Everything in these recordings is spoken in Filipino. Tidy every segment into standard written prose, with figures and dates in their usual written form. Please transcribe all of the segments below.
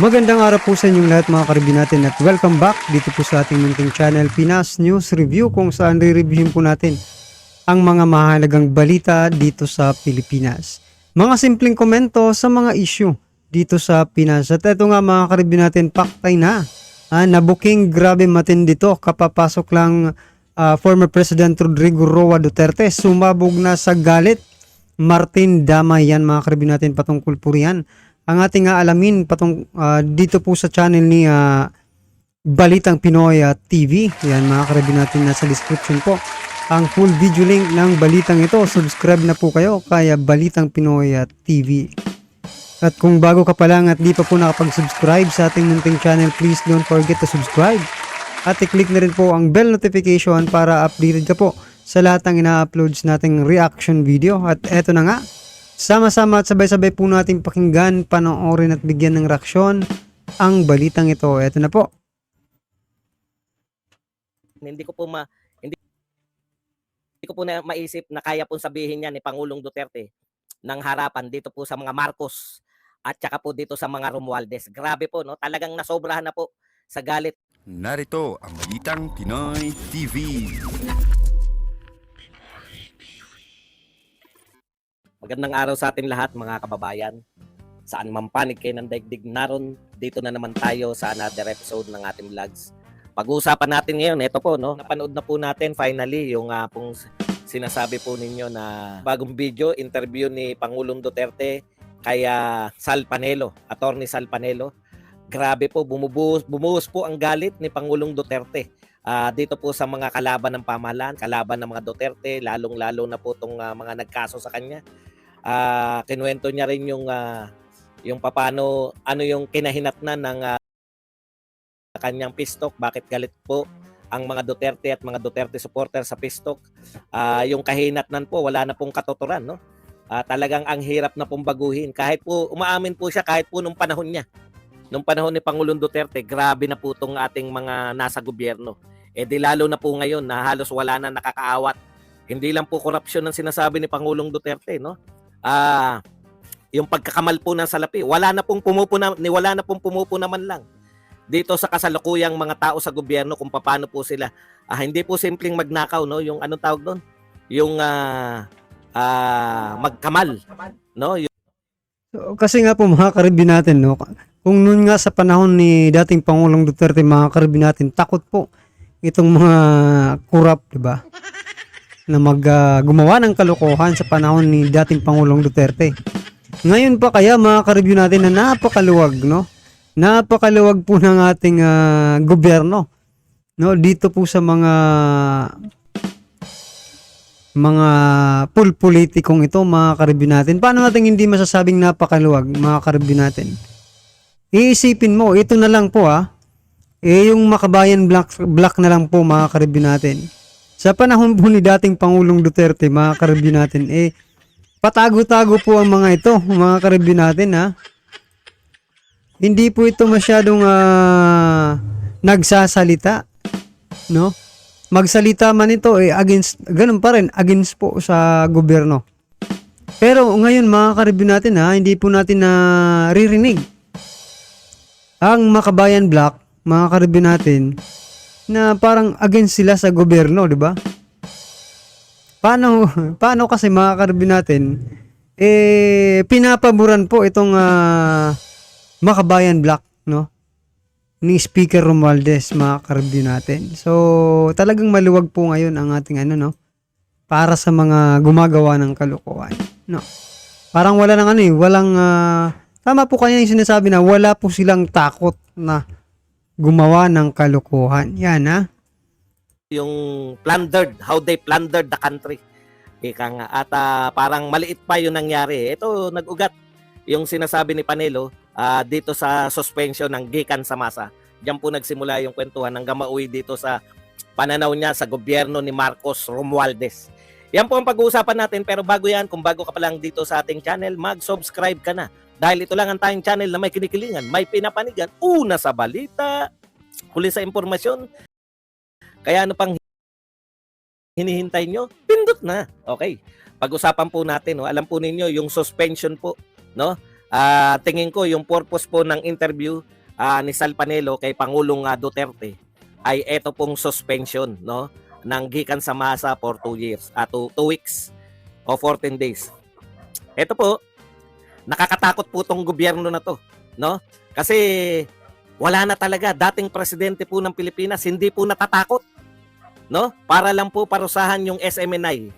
Magandang araw po sa inyong lahat mga karibin natin at welcome back dito po sa ating munting channel Pinas News Review kung saan re-reviewin po natin ang mga mahalagang balita dito sa Pilipinas. Mga simpleng komento sa mga issue dito sa Pinas. At eto nga mga karibin natin, paktay na. Nabuking grabe matindi to. Kapapasok lang former President Rodrigo Roa Duterte. Sumabog na sa galit. Martin Damay yan mga karibin natin patungkol po riyan. Ang ating alamin dito po sa channel ni Balitang Pinoy TV. Yan mga karibin natin nasa description po. Ang full video link ng balitang ito. Subscribe na po kayo kaya Balitang Pinoy TV. At kung bago ka pa lang at di pa po nakapag-subscribe sa ating munting channel, please don't forget to subscribe. At i-click na rin po ang bell notification para updated ka po sa lahat ng ina-uploads nating reaction video. At eto na nga. Sama-sama at sabay-sabay po natin pakinggan, panoorin at bigyan ng reaksyon ang balitang ito. Ito na po. Hindi ko po na maisip na kaya pong sabihin niya ni Pangulong Duterte ng harapan dito po sa mga Marcos at saka po dito sa mga Romualdez. Grabe po, no? Talagang nasobrahan na po sa galit. Narito ang Balitang Pinoy TV. Magandang araw sa atin lahat mga kababayan. Saan man panig kayo ng daigdig naron, dito na naman tayo sa another episode ng ating vlogs. Pag-uusapan natin ngayon, ito po, no? Napanood na po natin finally yung pong sinasabi po ninyo na bagong video, interview ni Pangulong Duterte kay Sal Panelo, Attorney Sal Panelo. Grabe po, bumuhos po ang galit ni Pangulong Duterte. Dito po sa mga kalaban ng pamahalaan, kalaban ng mga Duterte, lalong-lalo na po itong mga nagkaso sa kanya. Kinuwento niya rin yung paano, ano yung kinahinatnan ng kanyang pistok, bakit galit po ang mga Duterte at mga Duterte supporter sa pistok. Yung kahinatnan po, wala na pong katuturan, no? Talagang ang hirap na pong baguhin. Kahit po, umaamin po siya kahit po nung panahon niya. Nung panahon ni Pangulong Duterte, grabe na po itong ating mga nasa gobyerno. Di lalo na po ngayon na halos wala na nakakaawat. Hindi lang po korupsyon ang sinasabi ni Pangulong Duterte, no? Yung pagkakamal po ng salapi, wala na pong pumupuna man lang dito sa kasalukuyang mga tao sa gobyerno kung paano po sila. Hindi po simpleng magnakaw, no? Yung anong tawag doon? Yung magkamal, no? So, kasi nga po mga karibin natin, no? Kung noon nga sa panahon ni dating Pangulong Duterte, mga karibin natin, takot po itong mga kurap, di ba? Na gumawa ng kalokohan sa panahon ni dating Pangulong Duterte. Ngayon pa kaya mga karibin natin na napakaluwag, no? Napakaluwag po ng ating gobyerno, no? Dito po sa mga politikong ito, mga karibin natin. Paano natin hindi masasabing napakaluwag, mga karibin natin? Iisipin mo, ito na lang po yung Makabayan Black na lang po, mga karibin natin. Sa panahon po ni dating Pangulong Duterte, mga karibin natin, patago-tago po ang mga ito, mga karibin natin, Hindi po ito masyadong nagsasalita, no? Magsalita man ito against, ganun pa rin, against po sa gobyerno. Pero ngayon mga karibin natin hindi po natin naririnig ang Makabayan Black, mga karibin natin, na parang against sila sa gobyerno, di ba? Paano kasi mga karibin natin, pinapaboran po itong Makabayan Black, no? Ni Speaker Romualdez, mga karibin natin. So, talagang maluwag po ngayon ang ating no? Para sa mga gumagawa ng kalokohan, no? Parang wala nang walang tama po kanya yung sinasabi na wala po silang takot na gumawa ng kalokohan. Yan, Yung how they plundered the country. Ika nga. At parang maliit pa yung nangyari. Ito, nag-ugat yung sinasabi ni Panelo dito sa suspension ng gikan sa masa. Diyan po nagsimula yung kwentuhan hanggang mauwi dito sa pananaw niya sa gobyerno ni Marcos Romualdez. Yan po ang pag-uusapan natin, pero bago yan, kung bago ka pa lang dito sa ating channel, mag-subscribe ka na. Dahil ito lang ang tayong channel na may kinikilingan, may pinapanigan, una sa balita, huli sa impormasyon. Kaya ano pang hinihintay nyo? Pindot na. Okay. Pag-usapan po natin, no? Alam po ninyo yung suspension po, no? Tingin ko yung purpose po ng interview ni Sal Panelo kay Pangulong Duterte ay eto pong suspension, no, ng gikan sa masa for 2 years, 2 weeks o 14 days. Ito po, nakakatakot po tong gobyerno na to, no? Kasi wala na talaga, dating presidente po ng Pilipinas hindi po natatakot, no? Para lang po parusahan yung SMNI.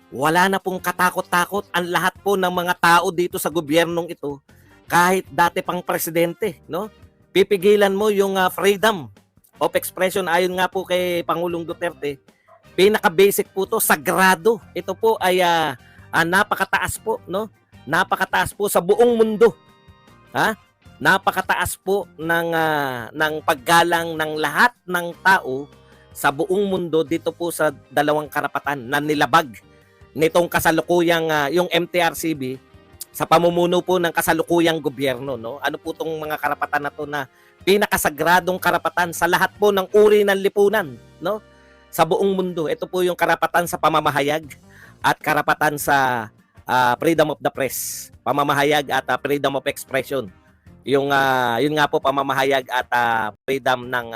Wala na pong katakot-takot ang lahat po ng mga tao dito sa gobyernong ito, kahit dati pang presidente, no? Pipigilan mo yung freedom of expression ayon nga po kay Pangulong Duterte. Pinaka-basic po to, sagrado. Ito po ay napakataas po, no? Napakataas po sa buong mundo. Ha? Napakataas po ng paggalang ng lahat ng tao sa buong mundo dito po sa dalawang karapatan na nilabag nitong kasalukuyang yung MTRCB sa pamumuno po ng kasalukuyang gobyerno, no? Ano po tong mga karapatan na to na pinakasagradong karapatan sa lahat po ng uri ng lipunan, no? Sa buong mundo. Ito po yung karapatan sa pamamahayag at karapatan sa freedom of the press, pamamahayag at freedom of expression. Yung yun nga po, pamamahayag at freedom ng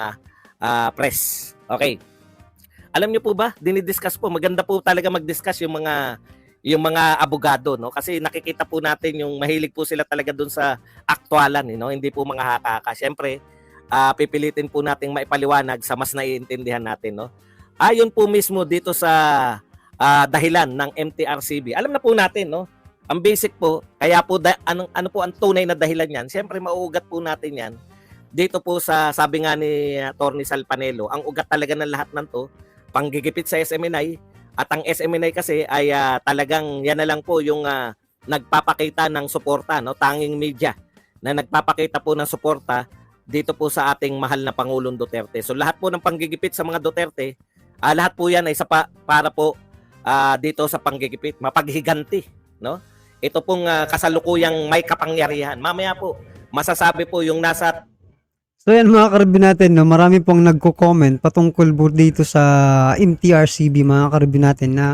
press. Okay. Alam niyo po ba, dinidiscuss po, maganda po talaga mag-discuss yung mga abogado, no? Kasi nakikita po natin yung mahilig po sila talaga doon sa aktwalan, no? Hindi po mga haka-haka. Syempre, pipilitin po nating maipaliwanag sa mas naiintindihan natin, no? Ayon po mismo dito sa dahilan ng MTRCB. Alam na po natin, no? Ang basic po, kaya po ano po ang tunay na dahilan niyan? Syempre mauugat po natin 'yan. Dito po sa sabi nga ni Attorney Sal Panelo, ang ugat talaga ng lahat ng 'to, panggigipit sa SMNI, at ang SMNI kasi ay talagang yan na lang po yung nagpapakita ng suporta, no? Tanging media na nagpapakita po ng suporta dito po sa ating mahal na Pangulong Duterte. So lahat po ng panggigipit sa mga Duterte, lahat po yan ay para po dito sa panggigipit, mapaghiganti, no? Ito pong kasalukuyang may kapangyarihan. Mamaya po, masasabi po yung nasa. So yan mga karibin natin, no, marami pong nagko-comment patungkol po dito sa MTRCB mga karibin natin na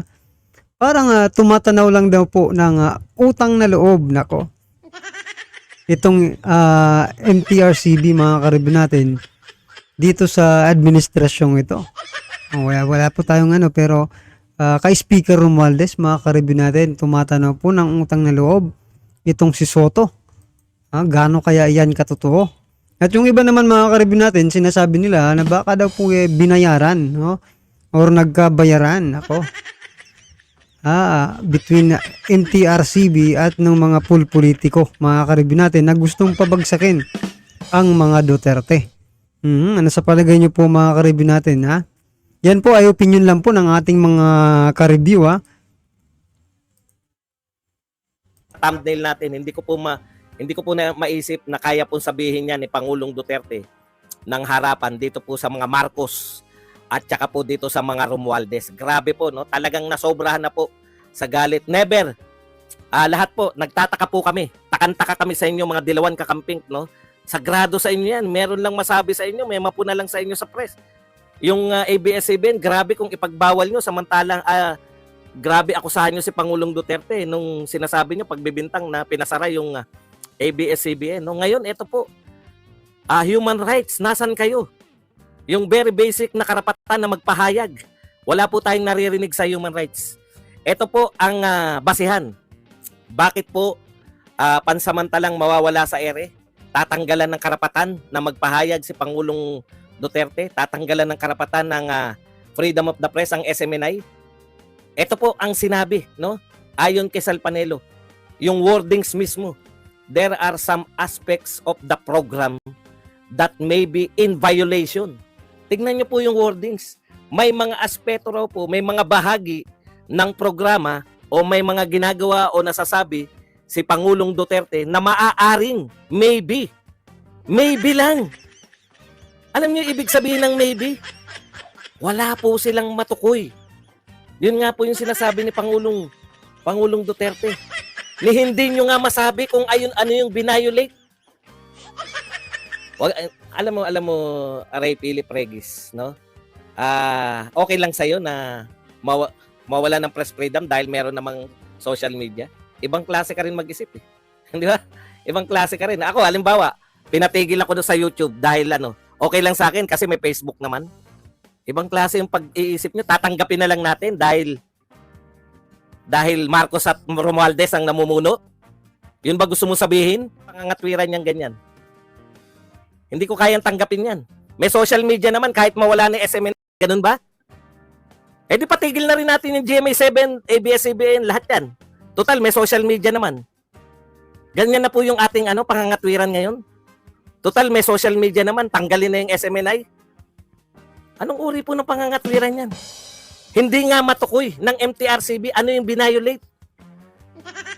parang tumatanaw lang daw po ng utang na loob. Nako. Itong MTRCB mga karibin natin dito sa administrasyong ito. Wala po tayong pero kay Speaker Romualdez mga karibin natin, tumatanaw po ng utang na loob itong si Soto. Gaano kaya yan katotoo? At yung iba naman mga karibin natin, sinasabi nila na baka daw po binayaran, no? Or nagkabayaran, ako. Between MTRCB at ng mga politiko, mga karibin natin, na gustong pabagsakin ang mga Duterte. Ano sa palagay nyo po mga karibin natin, ha? Yan po ay opinion lang po ng ating mga ka-review, ha? Thumbnail natin, hindi ko po na maisip na kaya pong sabihin niya ni Pangulong Duterte ng harapan dito po sa mga Marcos at saka po dito sa mga Romualdez. Grabe po, no? Talagang nasobrahan na po sa galit. Never. Lahat po, nagtataka po kami. Takantaka kami sa inyo mga dilawan kakamping, no? Sagrado sa inyo yan. Meron lang masabi sa inyo, may mapuna lang sa inyo sa press. Yung ABS-CBN, grabe kung ipagbawal nyo, samantalang grabe akusahan nyo si Pangulong Duterte nung sinasabi nyo pagbibintang na pinasara yung ABS-CBN. No, ngayon, ito po, human rights, nasan kayo? Yung very basic na karapatan na magpahayag. Wala po tayong naririnig sa human rights. Ito po ang basihan. Bakit po pansamantalang mawawala sa ere? Tatanggalan ng karapatan na magpahayag si Pangulong Duterte? Tatanggalan ng karapatan ng freedom of the press ang SMNI? Ito po ang sinabi, no? Ayon kay Sal Panelo. Yung wordings mismo. There are some aspects of the program that may be in violation. Tignan niyo po yung wordings. May mga aspeto raw po, may mga bahagi ng programa o may mga ginagawa o nasasabi si Pangulong Duterte na maaaring maybe lang. Alam niyo ibig sabihin ng maybe? Wala po silang matukoy. Yun nga po yung sinasabi ni Pangulong Duterte. Ni hindi nyo nga masabi kung ano yung binayolate. Alam mo, Ray Philip Regis, no? Okay lang sa'yo na mawala ng press freedom dahil meron namang social media. Ibang klase ka rin mag-isip, eh. Di ba? Ibang klase ka rin. Ako, halimbawa, pinatigil ako doon sa YouTube dahil okay lang sa akin kasi may Facebook naman. Ibang klase yung pag-iisip nyo. Tatanggapin na lang natin dahil Marcos at Romualdez ang namumuno. Yun ba gusto mo sabihin? Pangangatwiran niyang ganyan. Hindi ko kayang tanggapin yan. May social media naman kahit mawala ni SMN. Ganun ba? Eh di patigil na rin natin yung GMA7, ABS-CBN, lahat yan. Total, may social media naman. Ganyan na po yung ating pangangatwiran ngayon. Total, may social media naman, tanggalin na yung SMNI. Anong uri po ng pangangatwiran yan? Hindi nga matukoy ng MTRCB ano yung binayolate.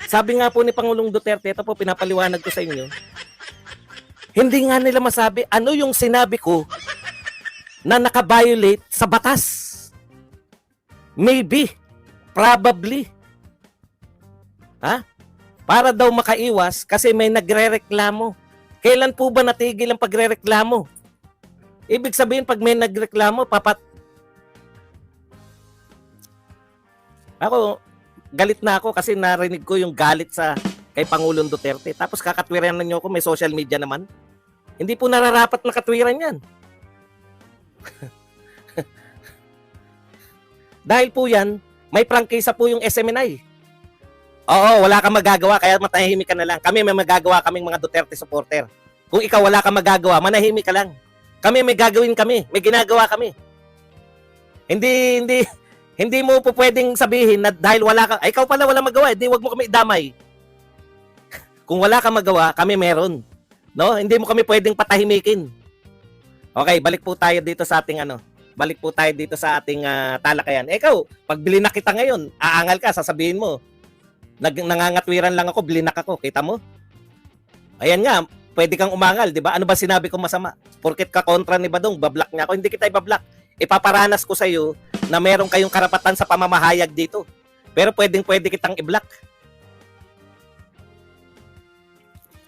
Sabi nga po ni Pangulong Duterte, ito po pinapaliwanag ko sa inyo, hindi nga nila masabi ano yung sinabi ko na nakabiolate sa batas. Maybe, probably. Ha? Para daw makaiwas kasi may nagrereklamo. Kailan po ba natigil ang pagrereklamo? Ibig sabihin pag may nagreklamo, Ako, galit na ako kasi narinig ko yung galit kay Pangulong Duterte. Tapos kakatwiran na nyo ako, may social media naman. Hindi po nararapat na katwiran yan. Dahil po yan, may prangkisa po yung SMNI. Oo, wala kang magagawa, kaya matahimik ka na lang. Kami may magagawa kaming mga Duterte supporter. Kung ikaw wala kang magagawa, manahimik ka lang. Kami may gagawin kami, may ginagawa kami. Hindi mo po pwedeng sabihin na dahil wala ka, ikaw pala wala magawa, hindi wag mo kami idamay. Kung wala kang magawa, kami meron. No? Hindi mo kami pwedeng patahimikin. Okay, balik po tayo dito sa ating talakayan. Ikaw, pag bilinak kita ngayon, aangal ka, sasabihin mo, nangangatwiran lang ako, bilinak ako, kita mo? Ayan nga, pwede kang umangal, di ba? Ano ba sinabi ko masama? Porket ka kontra ni Badong, bablock niya ako, hindi kita ibablock. Ipaparanas ko sa iyo na meron kayong karapatan sa pamamahayag dito. Pero pwede kitang i-block.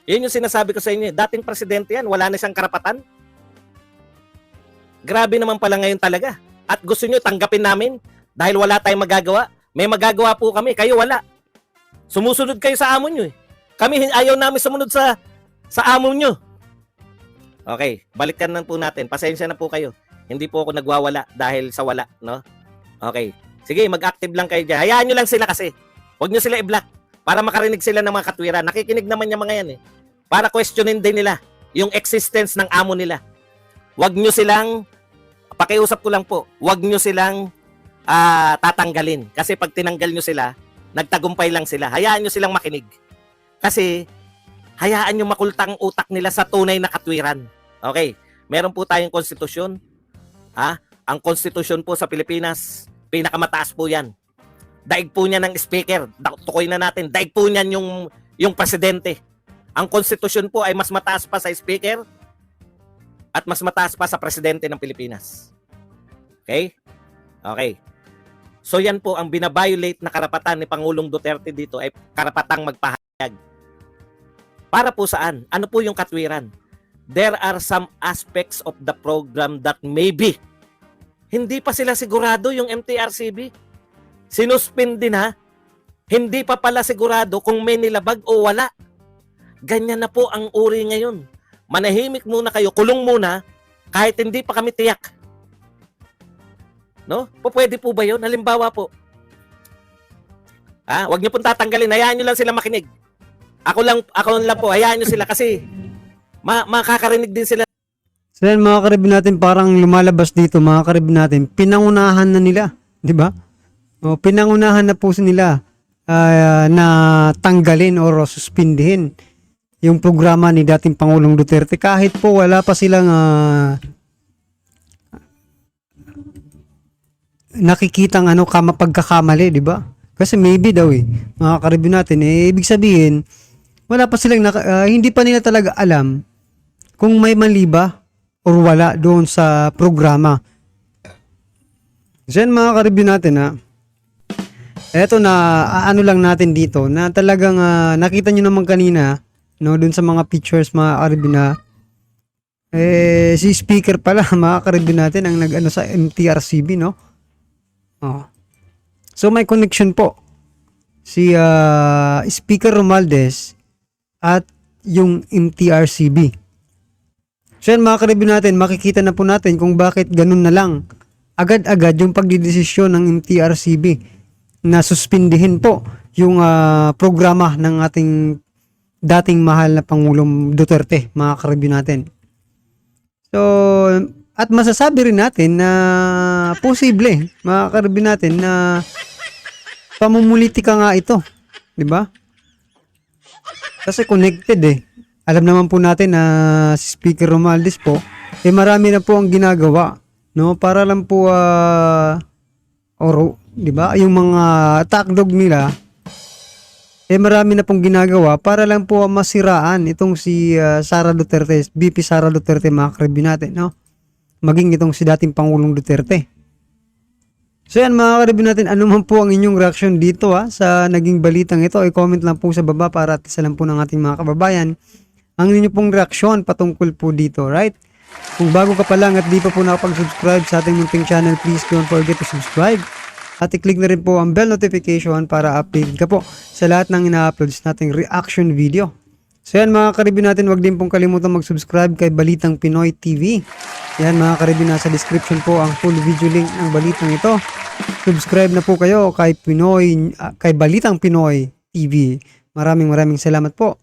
Yun yung sinasabi ko sa inyo. Dating presidente yan, wala na siyang karapatan. Grabe naman pala ngayon talaga. At gusto nyo tanggapin namin dahil wala tayong magagawa. May magagawa po kami, kayo wala. Sumusunod kayo sa amo nyo eh. Kami ayaw namin sumunod sa amo nyo. Okay, balikan na po natin. Pasensya na po kayo. Hindi po ako nagwawala dahil sa wala, no? Okay. Sige, mag-active lang kayo dyan. Hayaan nyo lang sila kasi. Huwag nyo sila i-block para makarinig sila ng mga katwiran. Nakikinig naman yung mga yan eh. Para questionin din nila yung existence ng amo nila. Huwag nyo silang, pakiusap ko lang po, huwag nyo silang tatanggalin. Kasi pag tinanggal nyo sila, nagtagumpay lang sila. Hayaan nyo silang makinig. Kasi, hayaan nyo makultang utak nila sa tunay na katwiran. Okay, meron po tayong konstitusyon. Ang konstitusyon po sa Pilipinas, pinakamataas po yan. Daig po niyan ng speaker. Tukoy na natin. Daig po niyan yung presidente. Ang konstitusyon po ay mas mataas pa sa speaker at mas mataas pa sa presidente ng Pilipinas. Okay? Okay. So yan po ang binabiolate na karapatan ni Pangulong Duterte dito ay karapatang magpahayag. Para po saan? Ano po yung katwiran? There are some aspects of the program that maybe hindi pa sila sigurado yung MTRCB. Sinuspindi na. Hindi pa pala sigurado kung may nilabag o wala. Ganyan na po ang uri ngayon. Manahimik muna kayo, kulong muna, kahit hindi pa kami tiyak. No? Pwede po ba yun? Halimbawa po. Huwag niyo pong tatanggalin. Hayaan niyo lang sila makinig. Ako lang po. Hayaan niyo sila kasi makakarinig din sila. So yan, mga karibin natin, parang lumalabas dito, mga karibin natin, pinangunahan na nila, di ba? O, pinangunahan na po nila na tanggalin o suspindihin yung programa ni dating Pangulong Duterte kahit po wala pa silang nakikitang pagkakamali, di ba? Kasi maybe daw mga karibin natin, ibig sabihin, wala pa silang, hindi pa nila talaga alam kung may mali ba or wala doon sa programa. So yan, mga karibin natin eto na, lang natin dito, na talagang nakita nyo naman kanina, no, doon sa mga pictures, mga karibin si speaker pala, mga karibin natin, ang nag sa MTRCB, no? So may connection po si Speaker Romualdez at yung MTRCB. So yan mga ka-review natin, makikita na po natin kung bakit ganun na lang agad-agad yung pagdidesisyon ng MTRCB na suspindihin po yung programa ng ating dating mahal na Pangulong Duterte, mga ka-review natin. So, at masasabi rin natin na posible, mga ka-review natin, na pamumulitika nga ito, di ba? Kasi connected eh. Alam naman po natin na si Speaker Romualdez po, marami na po ang ginagawa, no? Para lang po di ba? Yung mga takdog nila, marami na pong ginagawa para lang po masiraan itong si Sara Duterte, VP Sara Duterte, mga ka-review natin, no? Maging itong si dating Pangulong Duterte. So yan mga ka-review natin, ano man po ang inyong reaction dito sa naging balitang ito, i-comment lang po sa baba para at isa lang po ng ating mga kababayan ang inyo pong reaksyon patungkol po dito, right? Kung bago ka pa lang at di pa po nakapag-subscribe sa ating munting channel, please don't forget to subscribe. At i-click na rin po ang bell notification para update ka po sa lahat ng ina-uploads nating reaction video. So yan mga ka-review natin, wag din pong kalimutan mag-subscribe kay Balitang Pinoy TV. Yan mga ka-review, nasa description po ang full video link ng balitang ito. Subscribe na po kayo kay Balitang Pinoy TV. Maraming salamat po.